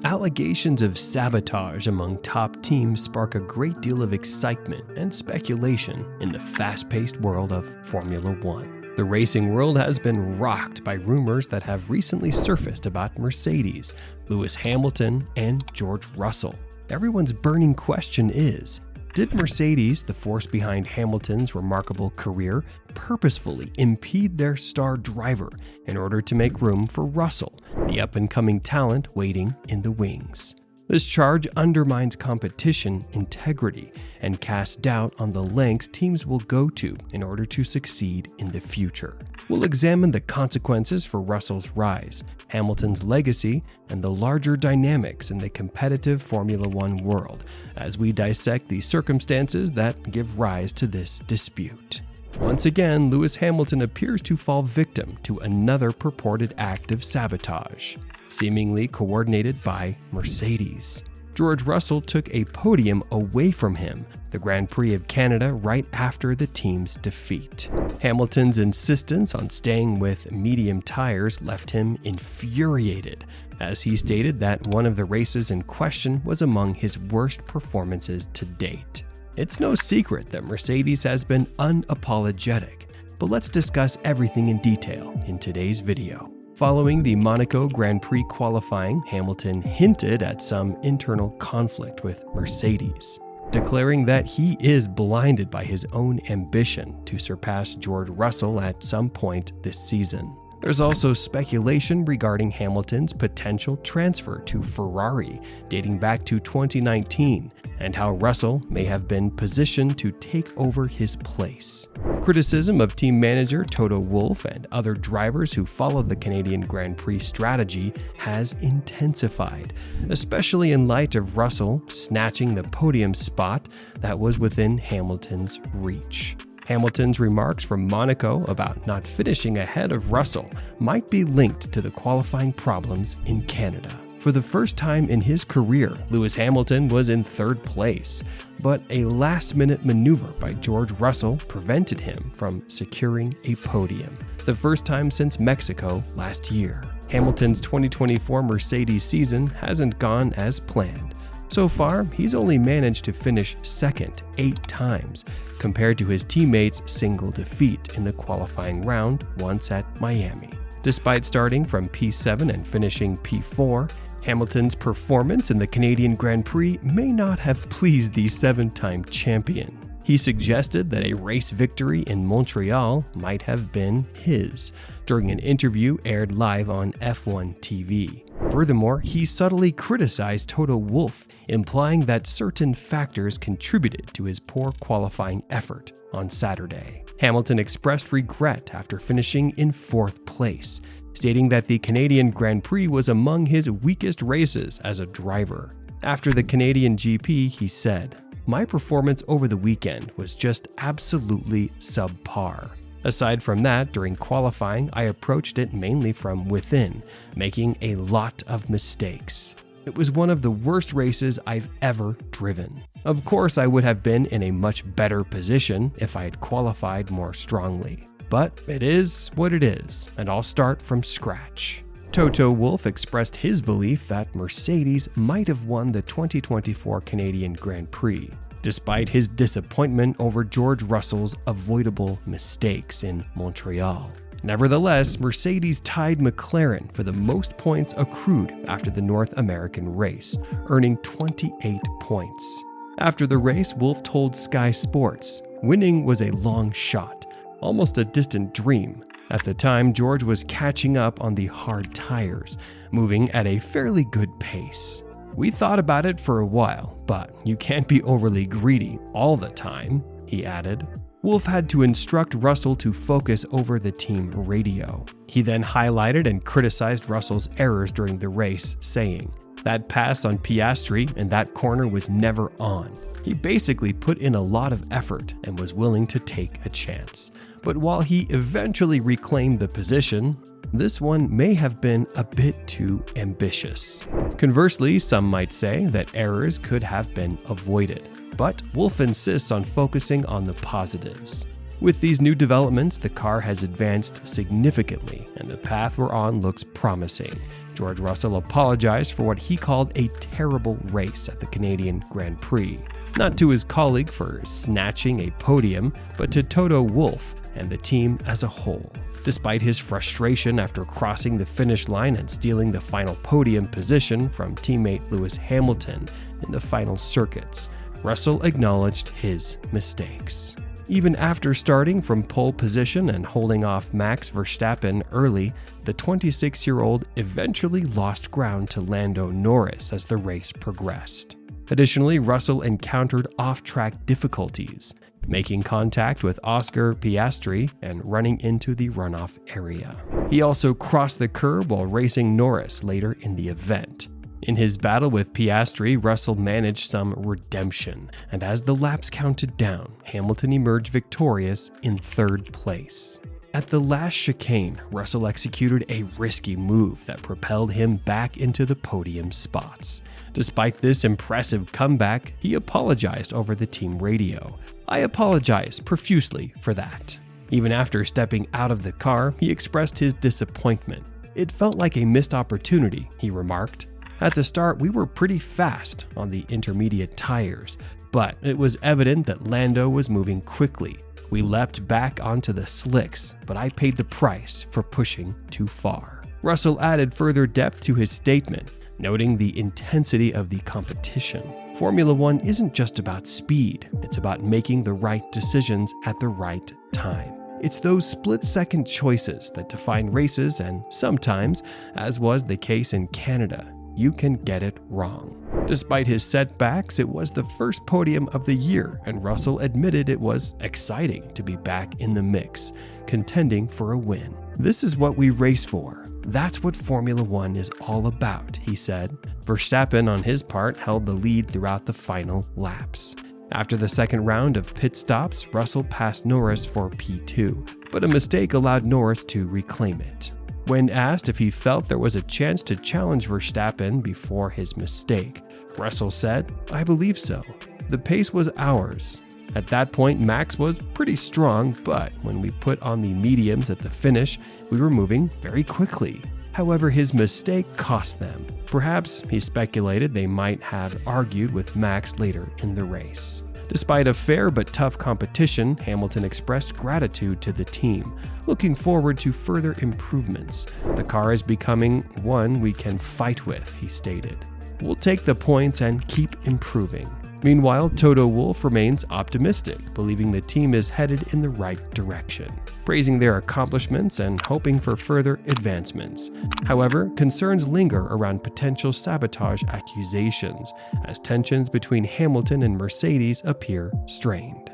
Allegations of sabotage among top teams spark a great deal of excitement and speculation in the fast-paced world of Formula One. The racing world has been rocked by rumors that have recently surfaced about Mercedes, Lewis Hamilton, and George Russell. Everyone's burning question is, did Mercedes, the force behind Hamilton's remarkable career, purposefully impede their star driver in order to make room for Russell, the up-and-coming talent waiting in the wings? This charge undermines competition integrity and casts doubt on the lengths teams will go to in order to succeed in the future. We'll examine the consequences for Russell's rise, Hamilton's legacy, and the larger dynamics in the competitive Formula One world as we dissect the circumstances that give rise to this dispute. Once again, Lewis Hamilton appears to fall victim to another purported act of sabotage, seemingly coordinated by Mercedes. George Russell took a podium away from him, the Grand Prix of Canada, right after the team's defeat. Hamilton's insistence on staying with medium tires left him infuriated, as he stated that one of the races in question was among his worst performances to date. It's no secret that Mercedes has been unapologetic, but let's discuss everything in detail in today's video. Following the Monaco Grand Prix qualifying, Hamilton hinted at some internal conflict with Mercedes, declaring that he is blinded by his own ambition to surpass George Russell at some point this season. There's also speculation regarding Hamilton's potential transfer to Ferrari dating back to 2019 and how Russell may have been positioned to take over his place. Criticism of team manager Toto Wolff and other drivers who followed the Canadian Grand Prix strategy has intensified, especially in light of Russell snatching the podium spot that was within Hamilton's reach. Hamilton's remarks from Monaco about not finishing ahead of Russell might be linked to the qualifying problems in Canada. For the first time in his career, Lewis Hamilton was in third place, but a last-minute maneuver by George Russell prevented him from securing a podium, the first time since Mexico last year. Hamilton's 2024 Mercedes season hasn't gone as planned. So far, he's only managed to finish second 8 times, compared to his teammates' single defeat in the qualifying round once at Miami. Despite starting from P7 and finishing P4, Hamilton's performance in the Canadian Grand Prix may not have pleased the 7-time champion. He suggested that a race victory in Montreal might have been his during an interview aired live on F1 TV. Furthermore, he subtly criticized Toto Wolff, implying that certain factors contributed to his poor qualifying effort on Saturday. Hamilton expressed regret after finishing in 4th place, stating that the Canadian Grand Prix was among his weakest races as a driver. After the Canadian GP, he said, "My performance over the weekend was just absolutely subpar. Aside from that, during qualifying, I approached it mainly from within, making a lot of mistakes. It was one of the worst races I've ever driven. Of course, I would have been in a much better position if I had qualified more strongly. But it is what it is, and I'll start from scratch." Toto Wolff expressed his belief that Mercedes might have won the 2024 Canadian Grand Prix, despite his disappointment over George Russell's avoidable mistakes in Montreal. Nevertheless, Mercedes tied McLaren for the most points accrued after the North American race, earning 28 points. After the race, Wolff told Sky Sports, "Winning was a long shot, almost a distant dream. At the time, George was catching up on the hard tires, moving at a fairly good pace. We thought about it for a while, but you can't be overly greedy all the time," he added. Wolff had to instruct Russell to focus over the team radio. He then highlighted and criticized Russell's errors during the race, saying, "That pass on Piastri in that corner was never on. He basically put in a lot of effort and was willing to take a chance. But while he eventually reclaimed the position, this one may have been a bit too ambitious." Conversely, some might say that errors could have been avoided, but Wolff insists on focusing on the positives. With these new developments, the car has advanced significantly, and the path we're on looks promising. George Russell apologized for what he called a terrible race at the Canadian Grand Prix. Not to his colleague for snatching a podium, but to Toto Wolff and the team as a whole. Despite his frustration after crossing the finish line and stealing the final podium position from teammate Lewis Hamilton in the final circuits, Russell acknowledged his mistakes. Even after starting from pole position and holding off Max Verstappen early, the 26-year-old eventually lost ground to Lando Norris as the race progressed. Additionally, Russell encountered off-track difficulties, making contact with Oscar Piastri and running into the runoff area. He also crossed the curb while racing Norris later in the event. In his battle with Piastri, Russell managed some redemption, and as the laps counted down, Hamilton emerged victorious in third place. At the last chicane, Russell executed a risky move that propelled him back into the podium spots. Despite this impressive comeback, he apologized over the team radio. "I apologize profusely for that." Even after stepping out of the car, he expressed his disappointment. "It felt like a missed opportunity," he remarked. "At the start, we were pretty fast on the intermediate tires, but it was evident that Lando was moving quickly. We leapt back onto the slicks, but I paid the price for pushing too far." Russell added further depth to his statement, noting the intensity of the competition. Formula One isn't just about speed, it's about making the right decisions at the right time. It's those split-second choices that define races, and sometimes, as was the case in Canada, you can get it wrong. Despite his setbacks, it was the first podium of the year, and Russell admitted it was exciting to be back in the mix, contending for a win. "This is what we race for. That's what Formula One is all about," he said. Verstappen, on his part, held the lead throughout the final laps. After the second round of pit stops, Russell passed Norris for P2, but a mistake allowed Norris to reclaim it. When asked if he felt there was a chance to challenge Verstappen before his mistake, Russell said, "I believe so. The pace was ours. At that point, Max was pretty strong, but when we put on the mediums at the finish, we were moving very quickly." However, his mistake cost them. Perhaps, he speculated, they might have argued with Max later in the race. Despite a fair but tough competition, Hamilton expressed gratitude to the team, looking forward to further improvements. "The car is becoming one we can fight with," he stated. "We'll take the points and keep improving." Meanwhile, Toto Wolff remains optimistic, believing the team is headed in the right direction, praising their accomplishments and hoping for further advancements. However, concerns linger around potential sabotage accusations, as tensions between Hamilton and Mercedes appear strained.